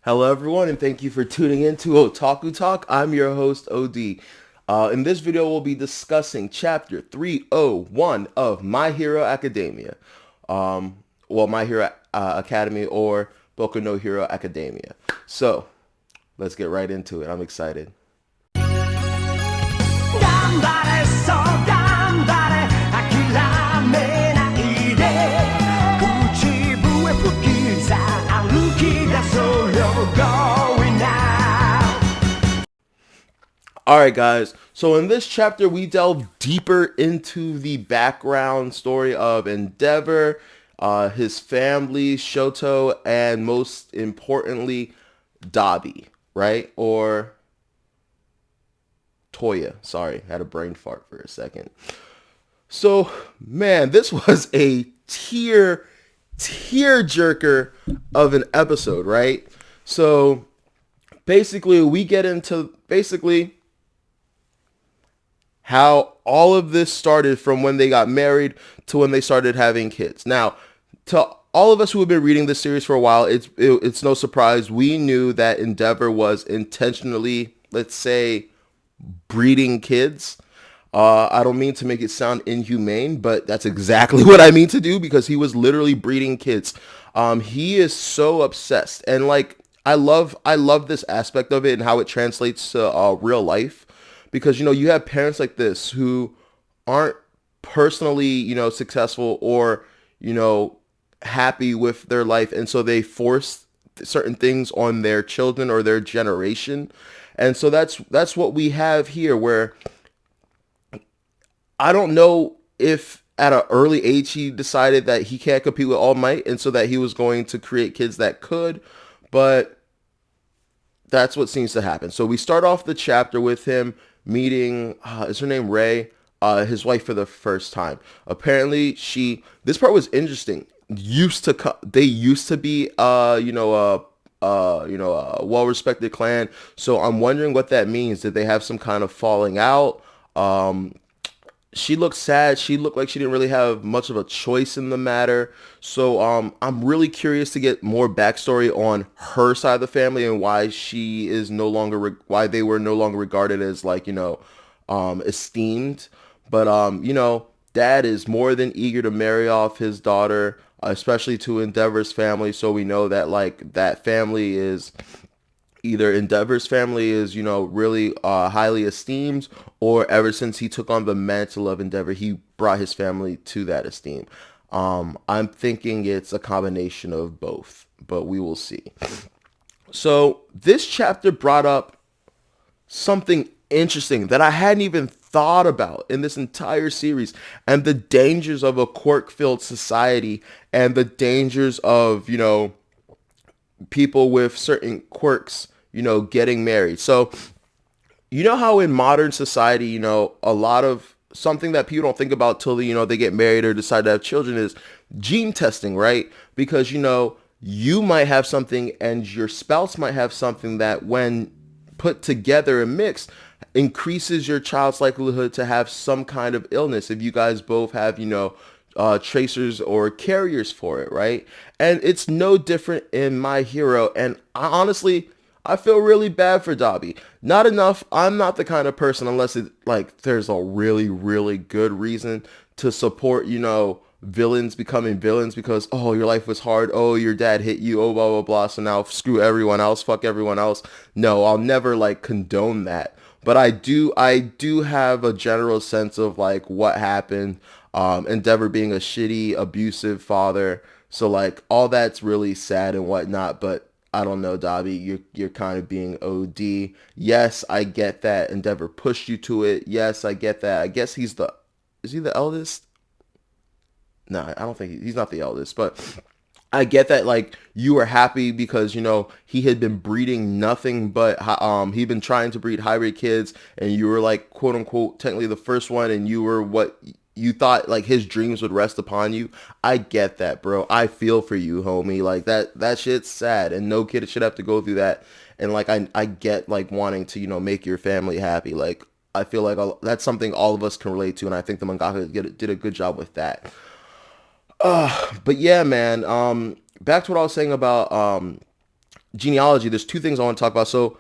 Hello, everyone, and thank you for tuning in to Otaku Talk. I'm your host, OD. In this video, we'll be discussing Chapter 301 of My Hero Academia. My Hero Academy or Boku no Hero Academia. So, let's get right into it. I'm excited. 頑張れそう頑張れ諦めないで口笛吹きさ歩き出そうよ Going now. Alright, guys. So, in this chapter, we delve deeper into the background story of Endeavor, his family, Shoto, and most importantly, Dabi, right? Or Toya. Sorry, had a brain fart for a second. So, man, this was a tear jerker of an episode, right? So, basically, we get into how all of this started from when they got married to when they started having kids. Now, to all of us who have been reading this series for a while, it's no surprise we knew that Endeavor was intentionally, let's say, breeding kids. I don't mean to make it sound inhumane, but that's exactly what I mean to do because he was literally breeding kids. He is so obsessed, and like I love this aspect of it and how it translates to real life because you have parents like this who aren't personally successful or happy with their life, and so they force certain things on their children or their generation. And so that's what we have here, where I don't know if at an early age he decided that he can't compete with All Might, and so that he was going to create kids that could, but that's what seems to happen. So we start off the chapter with him meeting, is her name Ray, his wife for the first time. Apparently this part was interesting. They used to be, a well-respected clan. So I'm wondering what that means. Did they have some kind of falling out? She looked sad. She looked like she didn't really have much of a choice in the matter. So I'm really curious to get more backstory on her side of the family and why she is no longer why they were no longer regarded as like esteemed. But Dad is more than eager to marry off his daughter, especially to Endeavor's family. So we know that like that family is either Endeavor's family is, really highly esteemed, or ever since he took on the mantle of Endeavor, he brought his family to that esteem. I'm thinking it's a combination of both, but we will see. So this chapter brought up something interesting that I hadn't even thought about in this entire series, and the dangers of a quirk-filled society and the dangers of, people with certain quirks, getting married. So, how in modern society, a lot of something that people don't think about till they get married or decide to have children is gene testing, right? Because, you might have something and your spouse might have something that when put together and mixed increases your child's likelihood to have some kind of illness if you guys both have, tracers or carriers for it, right? And it's no different in My Hero. And I feel really bad for Dabi. Not enough. I'm not the kind of person, unless it like there's a really, really good reason to support, villains becoming villains because, oh, your life was hard. Oh, your dad hit you. Oh, blah, blah, blah. So now screw everyone else. Fuck everyone else. No, I'll never like condone that. But I do have a general sense of like what happened. Endeavor being a shitty, abusive father. So like all that's really sad and whatnot. But I don't know, Dabi, you're kind of being OD. Yes, I get that Endeavor pushed you to it. Yes, I get that. I guess is he the eldest? No, I don't think he's not the eldest, but I get that like you were happy because he had been breeding nothing but he'd been trying to breed hybrid kids, and you were like quote unquote technically the first one, and you were what you thought like his dreams would rest upon you. I get that, bro. I feel for you, homie. Like that shit's sad, and no kid should have to go through that. And like I get like wanting to make your family happy. Like I feel like that's something all of us can relate to, and I think the mangaka did a good job with that. But yeah, man. Back to what I was saying about genealogy, there's two things I want to talk about. So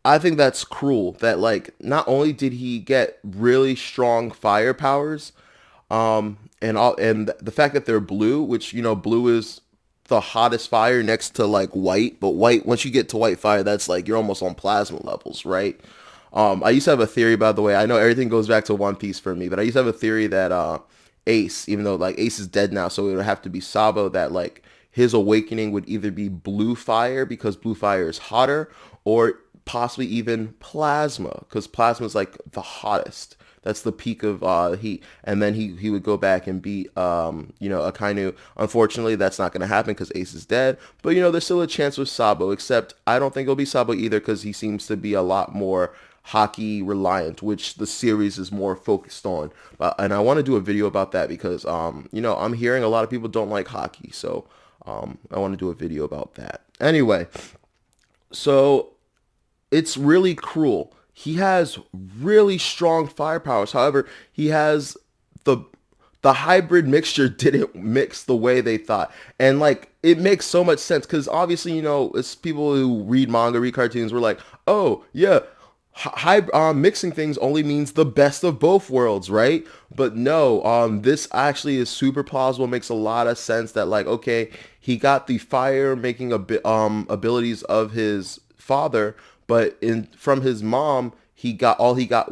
I think that's cruel that like not only did he get really strong fire powers, and the fact that they're blue, which blue is the hottest fire next to like white, but white, once you get to white fire, that's like you're almost on plasma levels, right? I used to have a theory, by the way. I know everything goes back to One Piece for me, but I used to have a theory that Ace, even though like Ace is dead now, so it would have to be Sabo, that like his awakening would either be blue fire because blue fire is hotter, or possibly even plasma because plasma is like the hottest. That's the peak of heat, and then he would go back and beat Akainu. Unfortunately, that's not going to happen because Ace is dead. But there's still a chance with Sabo. Except I don't think it'll be Sabo either because he seems to be a lot more hockey reliant, which the series is more focused on. And I want to do a video about that because I'm hearing a lot of people don't like hockey, so I want to do a video about that. Anyway, so it's really cruel. He has really strong fire powers. However, he has the the hybrid mixture didn't mix the way they thought. And like it makes so much sense because obviously, it's people who read manga, read cartoons, were like, oh yeah, mixing things only means the best of both worlds, right? But no, this actually is super plausible. Makes a lot of sense that like, okay, he got the fire making abilities of his father, but from his mom, he got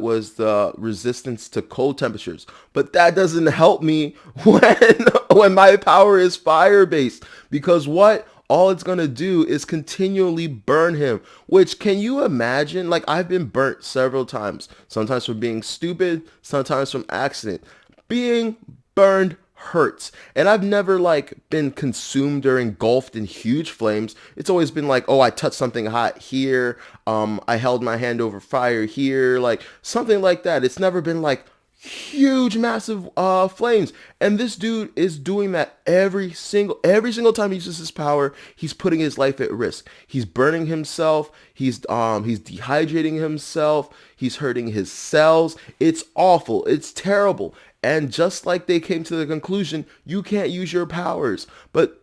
was the resistance to cold temperatures. But that doesn't help me when my power is fire based, because what all it's going to do is continually burn him, which, can you imagine? Like, I've been burnt several times, sometimes from being stupid, sometimes from accident. Being burned hurts, and I've never like been consumed or engulfed in huge flames. It's always been like, oh, I touched something hot here, I held my hand over fire here, like something like that. It's never been like huge massive flames, and this dude is doing that every single time he uses his power. He's putting his life at risk. He's burning himself, he's dehydrating himself, he's hurting his cells. It's awful, it's terrible. And just like they came to the conclusion, you can't use your powers. But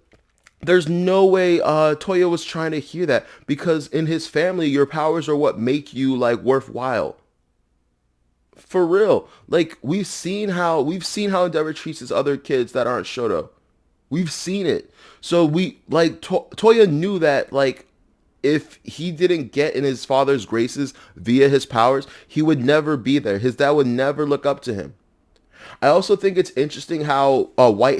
there's no way Toya was trying to hear that, because in his family, your powers are what make you like worthwhile. For real. Like, we've seen how Endeavor treats his other kids that aren't Shoto. We've seen it. So Toya knew that like if he didn't get in his father's graces via his powers, he would never be there. His dad would never look up to him. I also think it's interesting how the white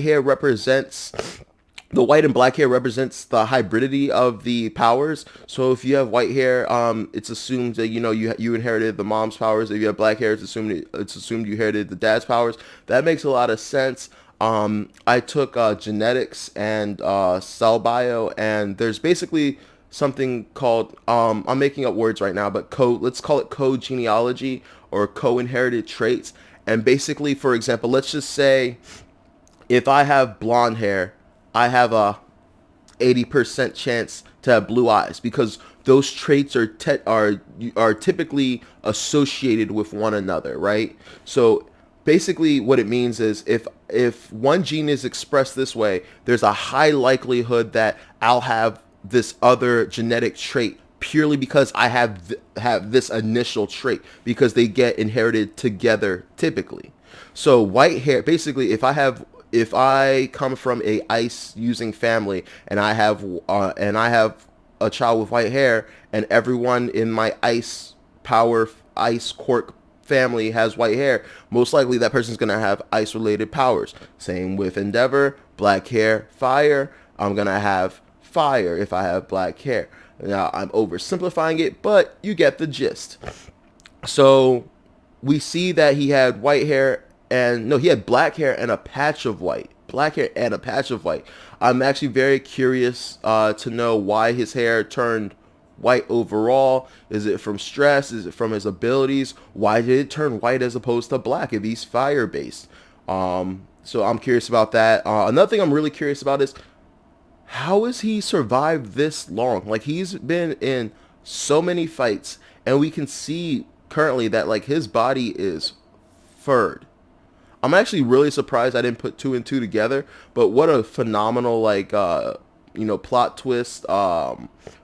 and black hair represents the hybridity of the powers. So if you have white hair, it's assumed that you inherited the mom's powers. If you have black hair, it's assumed you inherited the dad's powers. That makes a lot of sense. I took genetics and cell bio, and there's basically something called I'm making up words right now, but let's call it co-genealogy or co-inherited traits. And basically, for example, let's just say if I have blonde hair, I have a 80% chance to have blue eyes, because those traits are typically associated with one another, right? So basically what it means is if one gene is expressed this way, there's a high likelihood that I'll have this other genetic trait, purely because I have this initial trait, because they get inherited together typically. So white hair, basically, if I come from a ice using family and I have a child with white hair, and everyone in my ice quark family has white hair, most likely that person's going to have ice related powers. Same with Endeavor, black hair, fire. I'm going to have fire if I have black hair. Now, I'm oversimplifying it, but you get the gist. So we see that he had white hair, he had black hair and a patch of white. Black hair and a patch of white. I'm actually very curious to know why his hair turned white overall. Is it from stress? Is it from his abilities? Why did it turn white as opposed to black if he's fire based? So I'm curious about that. Another thing I'm really curious about is, how has he survived this long? Like, he's been in so many fights, and we can see currently that like his body is furred. I'm actually really surprised I didn't put two and two together, but what a phenomenal plot twist,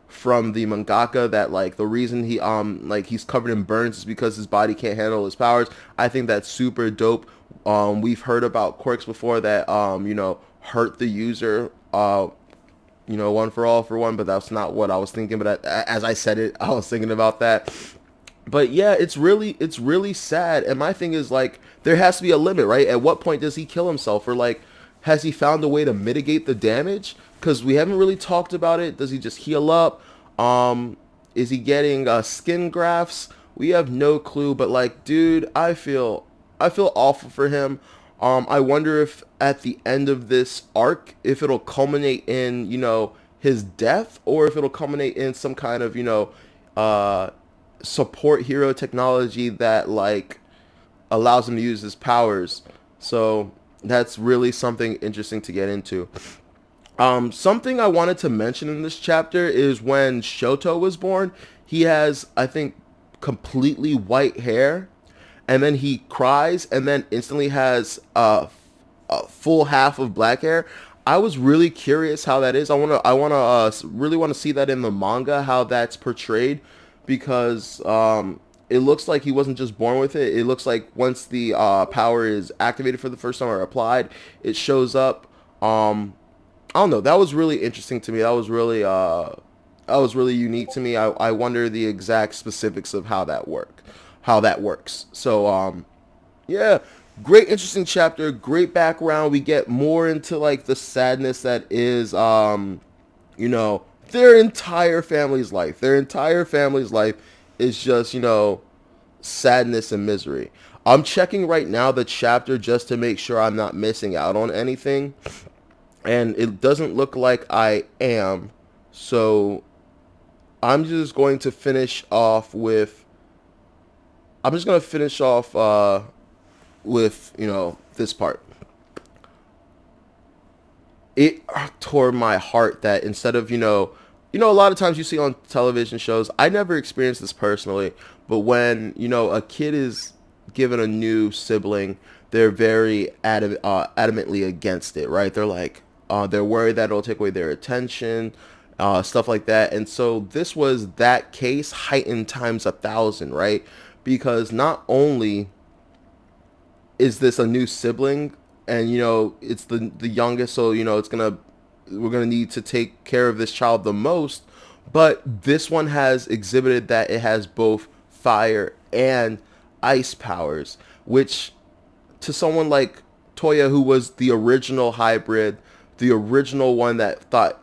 from the mangaka that like the reason he like he's covered in burns is because his body can't handle his powers. I think that's super dope. We've heard about quirks before that hurt the user, one for one, but that's not what I was thinking. But as I said it, I was thinking about that. But yeah, it's really sad. And my thing is like there has to be a limit, right? At what point does he kill himself, or like has he found a way to mitigate the damage? Because we haven't really talked about it. Does he just heal up? Is he getting skin grafts? We have no clue. But like, dude, I feel awful for him. I wonder if at the end of this arc, if it'll culminate in his death, or if it'll culminate in some kind of uh, support hero technology that like allows him to use his powers. So that's really something interesting to get into. Something I wanted to mention in this chapter is when Shoto was born, he has, I think, completely white hair, and then he cries, and then instantly has a full half of black hair. I was really curious how that is. Really want to see that in the manga, how that's portrayed, because it looks like he wasn't just born with it. It looks like once the power is activated for the first time or applied, it shows up. I don't know. That was really interesting to me. That was really unique to me. I wonder the exact specifics of how that works. So yeah, great, interesting chapter. Great background. We get more into like the sadness that is their entire family's life. Their entire family's life is just sadness and misery. I'm checking right now the chapter just to make sure I'm not missing out on anything, and it doesn't look like I am. So I'm just going to finish off with this part. It tore my heart that instead of a lot of times you see on television shows, I never experienced this personally, but when a kid is given a new sibling, they're very adamantly against it, right? They're like they're worried that it'll take away their attention, stuff like that. And so this was that case heightened times 1,000, right? Because not only is this a new sibling, and it's the youngest, so we're gonna need to take care of this child the most, but this one has exhibited that it has both fire and ice powers, which to someone like Toya, who was the original hybrid, the original one that thought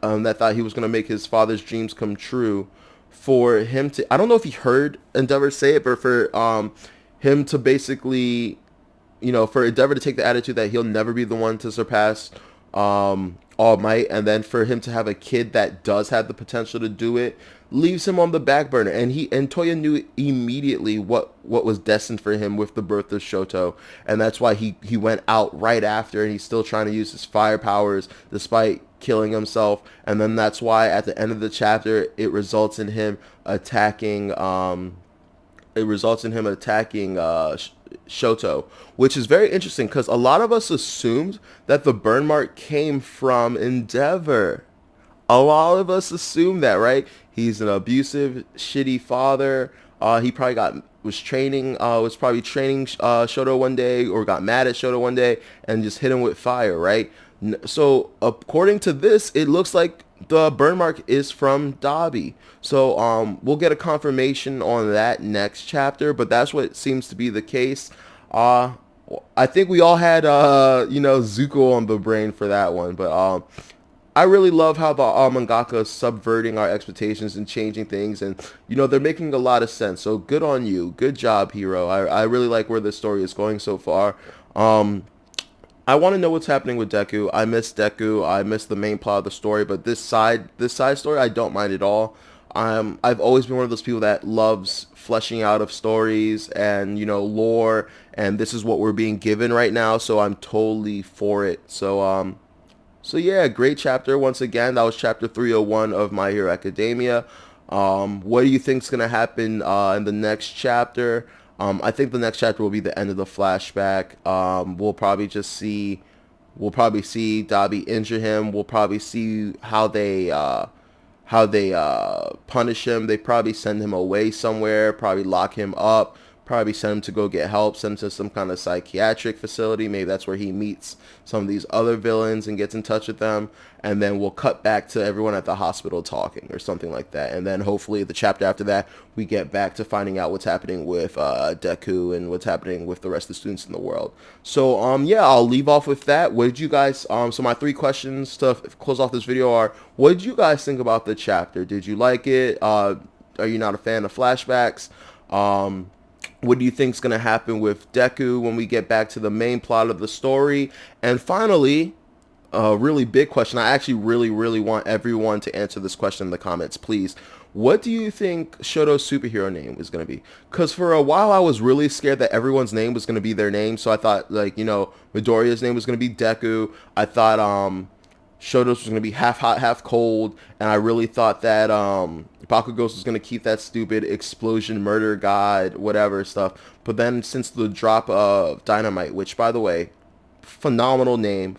he was gonna make his father's dreams come true, for him to, I don't know if he heard Endeavor say it, but for him to basically, for Endeavor to take the attitude that he'll never be the one to surpass All Might, and then for him to have a kid that does have the potential to do it, leaves him on the back burner. And Toya knew immediately what was destined for him with the birth of Shoto, and that's why he went out right after, and he's still trying to use his fire powers despite killing himself. And then that's why at the end of the chapter it results in him attacking Shoto, which is very interesting because a lot of us assumed that the burn mark came from Endeavor. A lot of us assume that, right? He's an abusive, shitty father. He probably was probably training Shoto one day, or got mad at Shoto one day and just hit him with fire, right? So according to this, it looks like the burn mark is from Dabi. So we'll get a confirmation on that next chapter, but that's what seems to be the case. I think we all had Zuko on the brain for that one, but I really love how the mangaka is subverting our expectations and changing things, and they're making a lot of sense. So good on you, good job, hero. I really like where the story is going so far. I want to know what's happening with Deku. I miss Deku. I miss the main plot of the story, but this side story I don't mind at all. I've always been one of those people that loves fleshing out of stories and lore, and this is what we're being given right now, so I'm totally for it. So yeah, great chapter once again. That was chapter 301 of My Hero Academia. What do you think's gonna happen in the next chapter? I think the next chapter will be the end of the flashback. We'll probably see Dabi injure him. We'll probably see how they punish him. They probably send him away somewhere, probably lock him up, probably send him to go get help, send him to some kind of psychiatric facility. Maybe that's where he meets some of these other villains and gets in touch with them. And then we'll cut back to everyone at the hospital talking or something like that. And then hopefully the chapter after that, we get back to finding out what's happening with Deku and what's happening with the rest of the students in the world. So yeah, I'll leave off with that. What did you guys, so my 3 questions to close off this video are, what did you guys think about the chapter? Did you like it? Are you not a fan of flashbacks? What do you think is going to happen with Deku when we get back to the main plot of the story? And finally, a really big question. I actually really want everyone to answer this question in the comments, please. What do you think Shoto's superhero name is going to be? Because for a while I was really scared that everyone's name was going to be their name. So I thought, like, you know, Midoriya's name was going to be Deku. I thought Shoto's was going to be half hot, half cold. And I really thought that Bakugo's was going to keep that stupid explosion, murder god, whatever stuff. But then since the drop of Dynamite, which, by the way, phenomenal name,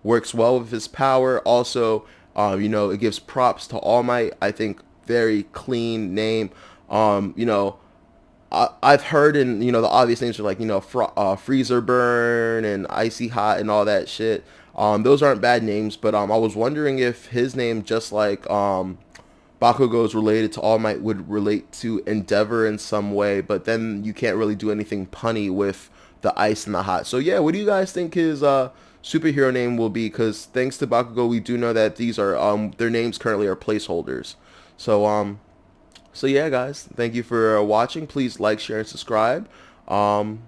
works well with his power. Also, you know, it gives props to All Might. I think very clean name. You know, I've heard, in, you know, the obvious names are like, you know, Freezer Burn and Icy Hot and all that shit. Those aren't bad names, but I was wondering if his name, just like Bakugo's related to All Might, would relate to Endeavor in some way, but then you can't really do anything punny with the ice and the hot. So yeah, what do you guys think his superhero name will be? Because thanks to Bakugo, we do know that these are their names currently are placeholders. So yeah, guys, thank you for watching. Please like, share, and subscribe. And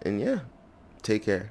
yeah, take care.